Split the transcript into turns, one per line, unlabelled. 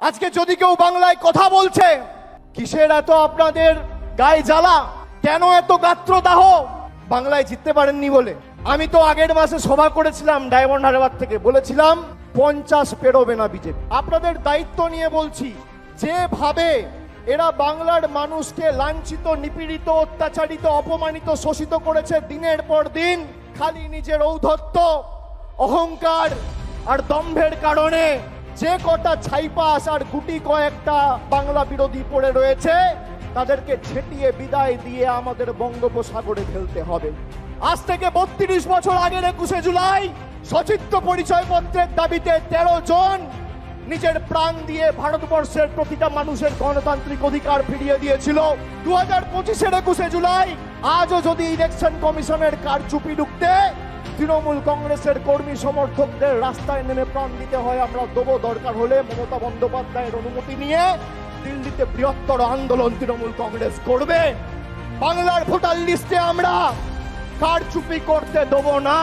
আজকে যদি কেউ বাংলায় কথা বলছে, কিসের এত আপনাদের গায়ে জ্বালা, কেন এত গাত্রদাহ? বাংলায় জিততে পারেননি বলে। আমি তো আগের মাসে সভা করেছিলাম ডায়মন্ড হারবার থেকে, বলেছিলাম 50 পেরোবে না বিজেপি। আপনাদের দায়িত্ব নিয়ে বলছি, যেভাবে এরা বাংলার মানুষকে লাঞ্ছিত, নিপীড়িত, অত্যাচারিত, অপমানিত, শোষিত করেছে দিনের পর দিন, খালি নিজের ঔদ্ধত্য, অহংকার আর দম্ভের কারণে যে কটা ছাইপাস আর গুটি কয়েকটা বাংলা বিরোধী পড়ে রয়েছে, তাদেরকে ছেটিয়ে বিদায় দিয়ে আমাদের বঙ্গোপসাগরে ফেলতে হবে। আজ থেকে 32 বছর আগের 21শে জুলাই সচিত্র পরিচয়পত্রের দাবিতে 13 জন নিজের প্রাণ দিয়ে ভারতবর্ষের প্রতিটা মানুষের গণতান্ত্রিক অধিকার ফিরিয়ে দিয়েছিল। 2025-এর 21শে জুলাই আজও যদি ইলেকশন কমিশনের কারচুপি ঢুকতে তৃণমূল কংগ্রেসের কর্মী সমর্থকদের রাস্তায় নেমে প্রাণ দিতে হয়, আমরা দেবো। দরকার হলে মমতা বন্দ্যোপাধ্যায়ের অনুমতি নিয়ে দিল্লিতে বৃহত্তর আন্দোলন তৃণমূল কংগ্রেস করবে। বাংলার ভোটার লিস্টে আমরা কারচুপি করতে দেবো না।